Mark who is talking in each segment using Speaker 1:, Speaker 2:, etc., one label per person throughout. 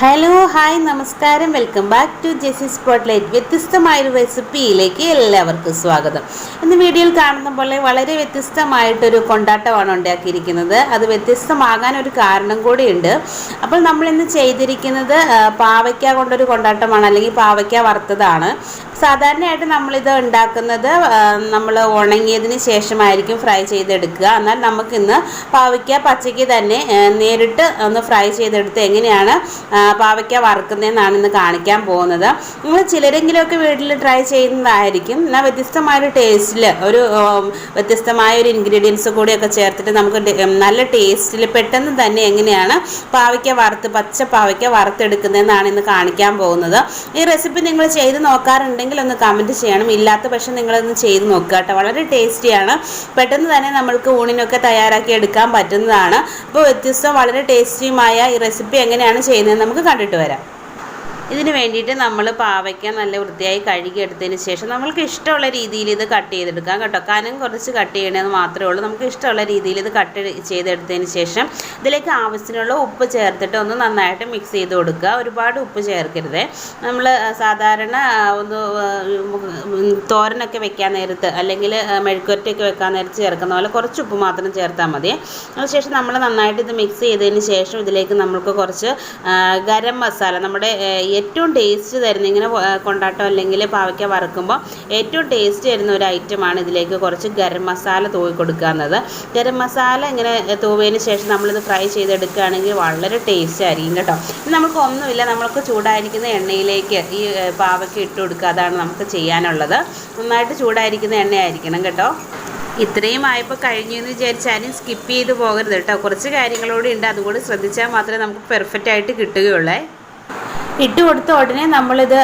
Speaker 1: Hello hi നമസ്കാരം, welcome back to JC spotlight. വ്യത്യസ്തമായൊരു റെസിപ്പിയിലേക്ക് എല്ലാവർക്കും സ്വാഗതം. ഇന്ന് വീഡിയോയിൽ കാണുന്ന പോലെ വളരെ വ്യത്യസ്തമായിട്ടൊരു കൊണ്ടാട്ടമാണ് ഉണ്ടാക്കിയിരിക്കുന്നത്. അത് വ്യത്യസ്തമാകാൻ ഒരു കാരണം കൂടിയുണ്ട്. അപ്പോൾ നമ്മളിന്ന് ചെയ്തിരിക്കുന്നത് പാവയ്ക്ക കൊണ്ടൊരു കൊണ്ടാട്ടമാണ്, അല്ലെങ്കിൽ പാവയ്ക്ക വറുത്തതാണ്. സാധാരണയായിട്ട് നമ്മളിത് ഉണ്ടാക്കുന്നത് നമ്മൾ ഉണങ്ങിയതിന് ശേഷമായിരിക്കും ഫ്രൈ ചെയ്തെടുക്കുക. എന്നാൽ നമുക്കിന്ന് പാവയ്ക്ക പച്ചയ്ക്ക് തന്നെ നേരിട്ട് ഒന്ന് ഫ്രൈ ചെയ്തെടുത്ത് എങ്ങനെയാണ് പാവയ്ക്ക വറുക്കുന്നതെന്നാണ് ഇന്ന് കാണിക്കാൻ പോകുന്നത്. നിങ്ങൾ ചിലരെങ്കിലുമൊക്കെ വീട്ടിൽ ട്രൈ ചെയ്യുന്നതായിരിക്കും. എന്നാൽ വ്യത്യസ്തമായൊരു ടേസ്റ്റിൽ വ്യത്യസ്തമായ ഒരു ഇൻഗ്രീഡിയൻസ് കൂടിയൊക്കെ ചേർത്തിട്ട് നമുക്ക് നല്ല ടേസ്റ്റിൽ പെട്ടെന്ന് തന്നെ എങ്ങനെയാണ് പച്ച പാവയ്ക്ക വറുത്തെടുക്കുന്നതെന്നാണ് ഇന്ന് കാണിക്കാൻ പോകുന്നത്. ഈ റെസിപ്പി നിങ്ങൾ ചെയ്ത് നോക്കാറുണ്ടെങ്കിൽ ഒന്ന് കമൻറ്റ് ചെയ്യണം. ഇല്ലാത്ത പക്ഷം നിങ്ങളൊന്ന് ചെയ്ത് നോക്കുക കേട്ടോ. വളരെ ടേസ്റ്റിയാണ്. പെട്ടെന്ന് തന്നെ നമ്മൾക്ക് ഊണിനൊക്കെ തയ്യാറാക്കി എടുക്കാൻ പറ്റുന്നതാണ്. അപ്പോൾ വളരെ ടേസ്റ്റിയുമായ ഈ റെസിപ്പി എങ്ങനെയാണ് ചെയ്യുന്നത് നമുക്ക് കണ്ടിട്ട് വരാം. ഇതിന് വേണ്ടിയിട്ട് നമ്മൾ പാവയ്ക്ക നല്ല വൃത്തിയായി കഴുകിയെടുത്തതിന് ശേഷം നമ്മൾക്ക് ഇഷ്ടമുള്ള രീതിയിൽ ഇത് കട്ട് ചെയ്തെടുക്കാം കേട്ടോ. കനം കുറച്ച് കട്ട് ചെയ്യണമെന്ന് മാത്രമേ ഉള്ളൂ. നമുക്ക് ഇഷ്ടമുള്ള രീതിയിൽ ഇത് കട്ട് ചെയ്തെടുത്തതിന് ശേഷം ഇതിലേക്ക് ആവശ്യത്തിനുള്ള ഉപ്പ് ചേർത്തിട്ട് ഒന്ന് നന്നായിട്ട് മിക്സ് ചെയ്ത് കൊടുക്കുക. ഒരുപാട് ഉപ്പ് ചേർക്കരുത്. നമ്മൾ സാധാരണ ഒന്ന് തോരനൊക്കെ വെക്കാൻ നേരത്ത് അല്ലെങ്കിൽ മെഴുക്കുവരട്ടിയൊക്കെ വെക്കാൻ നേരത്ത് ചേർക്കുന്ന പോലെ കുറച്ച് ഉപ്പ് മാത്രം ചേർത്താൽ മതി. അതിനുശേഷം നമ്മൾ നന്നായിട്ട് ഇത് മിക്സ് ചെയ്തതിന് ശേഷം ഇതിലേക്ക് നമുക്ക് കുറച്ച് ഗരം മസാല, നമ്മുടെ ഏറ്റവും ടേസ്റ്റ് തരുന്ന, ഇങ്ങനെ കൊണ്ടാട്ടം അല്ലെങ്കിൽ പാവയ്ക്ക വറുക്കുമ്പോൾ ഏറ്റവും ടേസ്റ്റ് തരുന്ന ഒരു ഐറ്റമാണ് ഇതിലേക്ക് കുറച്ച് ഗരം മസാല തൂവി കൊടുക്കുന്നത്. ഗരം മസാല ഇങ്ങനെ തൂവിയതിന് ശേഷം നമ്മളിത് ഫ്രൈ ചെയ്തെടുക്കുകയാണെങ്കിൽ വളരെ ടേസ്റ്റ് ആയിരിക്കും കേട്ടോ. ഇത് നമുക്ക് ഒന്നുമില്ല, നമ്മൾക്ക് ചൂടായിരിക്കുന്ന എണ്ണയിലേക്ക് ഈ പാവയ്ക്ക ഇട്ട് കൊടുക്കുക. അതാണ് നമുക്ക് ചെയ്യാനുള്ളത്. നന്നായിട്ട് ചൂടായിരിക്കുന്ന എണ്ണയായിരിക്കണം കേട്ടോ. ഇത്രയും ആയപ്പോൾ കഴിഞ്ഞു എന്ന് വിചാരിച്ചാലും സ്കിപ്പ് ചെയ്ത് പോകരുത് കേട്ടോ. കുറച്ച് കാര്യങ്ങളോടെ ഉണ്ട്, അതുകൂടി ശ്രദ്ധിച്ചാൽ മാത്രമേ നമുക്ക് പെർഫെക്റ്റ് ആയിട്ട് കിട്ടുകയുള്ളൂ. ഇട്ട് കൊടുത്ത ഉടനെ നമ്മളിത്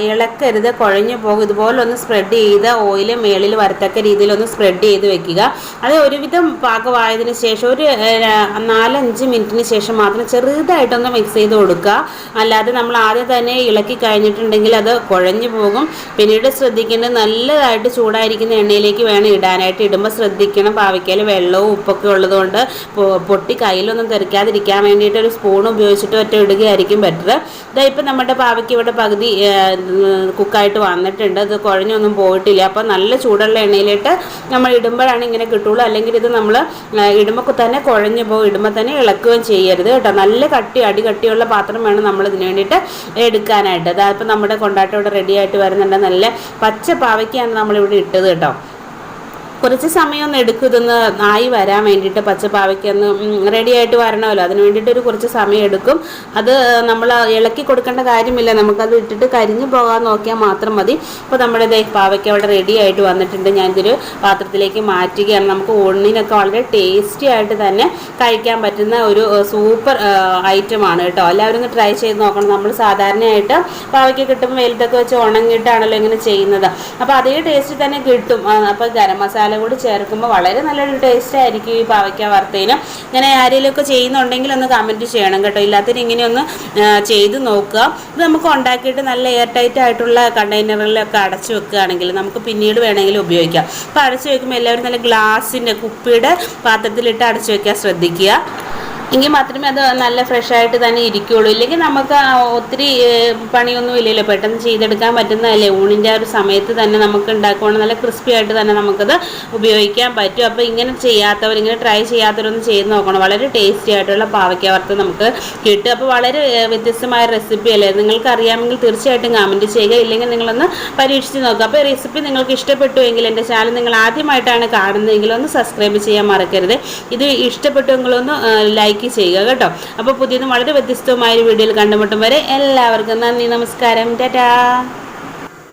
Speaker 1: ഇളക്കരുത്, കുഴഞ്ഞു പോകും. ഇതുപോലെ ഒന്ന് സ്പ്രെഡ് ചെയ്ത് ഓയിൽ മേളിൽ വരത്തക്ക രീതിയിലൊന്ന് സ്പ്രെഡ് ചെയ്ത് വെക്കുക. അത് ഒരുവിധം പാകമായതിന് ശേഷം ഒരു 4-5 മിനിറ്റിന് ശേഷം മാത്രം ചെറുതായിട്ടൊന്ന് മിക്സ് ചെയ്ത് കൊടുക്കുക. അല്ലാതെ നമ്മൾ ആദ്യം തന്നെ ഇളക്കി കഴിഞ്ഞിട്ടുണ്ടെങ്കിൽ അത് കുഴഞ്ഞു പോകും. പിന്നീട് ശ്രദ്ധിക്കേണ്ടത് നല്ലതായിട്ട് ചൂടായിരിക്കുന്ന എണ്ണയിലേക്ക് വേണം ഇടാനായിട്ട്. ഇടുമ്പോൾ ശ്രദ്ധിക്കണം, പാവയ്ക്കയിൽ വെള്ളവും ഉപ്പൊക്കെ ഉള്ളതുകൊണ്ട് പൊട്ടി കയ്യിലൊന്നും തെറിക്കാതിരിക്കാൻ വേണ്ടിയിട്ട് ഒരു സ്പൂൺ ഉപയോഗിച്ചിട്ട് ഒറ്റ ഇടുകയായിരിക്കും ബെറ്റർ. ഇതായിപ്പോൾ നമ്മുടെ പാവയ്ക്ക് ഇവിടെ പകുതി കുക്കായിട്ട് വന്നിട്ടുണ്ട്. ഇത് കുഴഞ്ഞൊന്നും പോയിട്ടില്ല. അപ്പോൾ നല്ല ചൂടുള്ള എണ്ണയിലിട്ട് നമ്മൾ ഇടുമ്പോഴാണ് ഇങ്ങനെ കിട്ടുള്ളൂ. അല്ലെങ്കിൽ ഇത് നമ്മൾ ഇടുമ്പോൾ തന്നെ കുഴഞ്ഞു പോകും. ഇടുമ്പോൾ തന്നെ ഇളക്കുകയും ചെയ്യരുത് കേട്ടോ. നല്ല അടികട്ടിയുള്ള പാത്രം വേണം നമ്മൾ ഇതിന് വേണ്ടിയിട്ട് എടുക്കാനായിട്ട്. അതായപ്പോൾ നമ്മുടെ കൊണ്ടാട്ടം ഇവിടെ റെഡി ആയിട്ട് വരുന്നുണ്ട്. നല്ല പച്ച പാവയ്ക്കാണ് നമ്മളിവിടെ ഇട്ടത് കേട്ടോ. കുറച്ച് സമയം ഒന്ന് എടുക്കും ഇതൊന്ന് ആയി വരാൻ വേണ്ടിയിട്ട്. പച്ചപ്പാവയ്ക്കൊന്ന് റെഡി ആയിട്ട് വരണമല്ലോ, അതിന് വേണ്ടിയിട്ടൊരു കുറച്ച് സമയം എടുക്കും. അത് നമ്മൾ ഇളക്കി കൊടുക്കേണ്ട കാര്യമില്ല, നമുക്കത് ഇട്ടിട്ട് കരിഞ്ഞു പോകാൻ നോക്കിയാൽ മാത്രം മതി. അപ്പോൾ നമ്മുടെ പാവയ്ക്ക അവിടെ റെഡി ആയിട്ട് വന്നിട്ടുണ്ട്. ഞാനിതൊരു പാത്രത്തിലേക്ക് മാറ്റുകയാണ്. നമുക്ക് ഊണിനൊക്കെ വളരെ ടേസ്റ്റി ആയിട്ട് തന്നെ കഴിക്കാൻ പറ്റുന്ന ഒരു സൂപ്പർ ഐറ്റമാണ് കേട്ടോ. എല്ലാവരും ഒന്ന് ട്രൈ ചെയ്ത് നോക്കണം. നമ്മൾ സാധാരണയായിട്ട് പാവയ്ക്ക കിട്ടുമ്പോൾ വെയിലത്തൊക്കെ വെച്ച് ഉണങ്ങിയിട്ടാണല്ലോ ഇങ്ങനെ ചെയ്യുന്നത്. അപ്പോൾ അതേ ടേസ്റ്റ് തന്നെ കിട്ടും. അപ്പോൾ ഗരം മസാല കൂടി ചേർക്കുമ്പോൾ വളരെ നല്ലൊരു ടേസ്റ്റ് ആയിരിക്കും ഈ പാവയ്ക്ക വറുത്തതിന്. ഇങ്ങനെ ആരെങ്കിലുമൊക്കെ ചെയ്യുന്നുണ്ടെങ്കിൽ ഒന്ന് കമൻറ്റ് ചെയ്യണം കേട്ടോ. ഇല്ലാത്തതിന് ഇങ്ങനെ ഒന്ന് ചെയ്ത് നോക്കുക. ഇത് നമുക്ക് ഉണ്ടാക്കിയിട്ട് നല്ല എയർ ടൈറ്റ് ആയിട്ടുള്ള കണ്ടെയ്നറിലൊക്കെ അടച്ചു വെക്കുകയാണെങ്കിൽ നമുക്ക് പിന്നീട് വേണമെങ്കിലും ഉപയോഗിക്കാം. അപ്പോൾ അടച്ചു വെക്കുമ്പോൾ എല്ലാവരും നല്ല ഗ്ലാസിൻ്റെ കുപ്പിയുടെ പാത്രത്തിലിട്ട് അടച്ചു വെക്കാൻ ശ്രദ്ധിക്കുക. എങ്കിൽ മാത്രമേ അത് നല്ല ഫ്രഷായിട്ട് തന്നെ ഇരിക്കുകയുള്ളൂ. ഇല്ലെങ്കിൽ നമുക്ക് ഒത്തിരി പണിയൊന്നും ഇല്ലല്ലോ, പെട്ടെന്ന് ചെയ്തെടുക്കാൻ പറ്റുന്നതല്ലേ. ഊണിൻ്റെ ആ ഒരു സമയത്ത് തന്നെ നമുക്ക് ഉണ്ടാക്കുവാണെങ്കിൽ നല്ല ക്രിസ്പി ആയിട്ട് തന്നെ നമുക്കത് ഉപയോഗിക്കാൻ പറ്റും. അപ്പോൾ ഇങ്ങനെ ചെയ്യാത്തവർ, ഇങ്ങനെ ട്രൈ ചെയ്യാത്തവരൊന്നും ചെയ്ത് നോക്കണം. വളരെ ടേസ്റ്റി ആയിട്ടുള്ള പാവയ്ക്ക വറുത്ത് നമുക്ക് കിട്ടും. അപ്പോൾ വളരെ വ്യത്യസ്തമായ റെസിപ്പി അല്ലേ. നിങ്ങൾക്ക് അറിയാമെങ്കിൽ തീർച്ചയായിട്ടും കമൻറ്റ് ചെയ്യുക. ഇല്ലെങ്കിൽ നിങ്ങളൊന്ന് പരീക്ഷിച്ച് നോക്കുക. അപ്പോൾ ഈ റെസിപ്പി നിങ്ങൾക്ക് ഇഷ്ടപ്പെട്ടു എങ്കിൽ എൻ്റെ ചാനൽ നിങ്ങൾ ആദ്യമായിട്ടാണ് കാണുന്നതെങ്കിൽ ഒന്ന് സബ്സ്ക്രൈബ് ചെയ്യാൻ മറക്കരുത്. ഇത് ഇഷ്ടപ്പെട്ടുവെങ്കിലൊന്ന് ലൈക്ക് ചെയ്യുക കേട്ടോ. അപ്പോൾ പുതിയതും വളരെ വ്യത്യസ്തവുമായ ഒരു വീഡിയോയിൽ കണ്ടുമുട്ടും വരെ എല്ലാവർക്കും നന്ദി, നമസ്കാരം, ടാറ്റാ.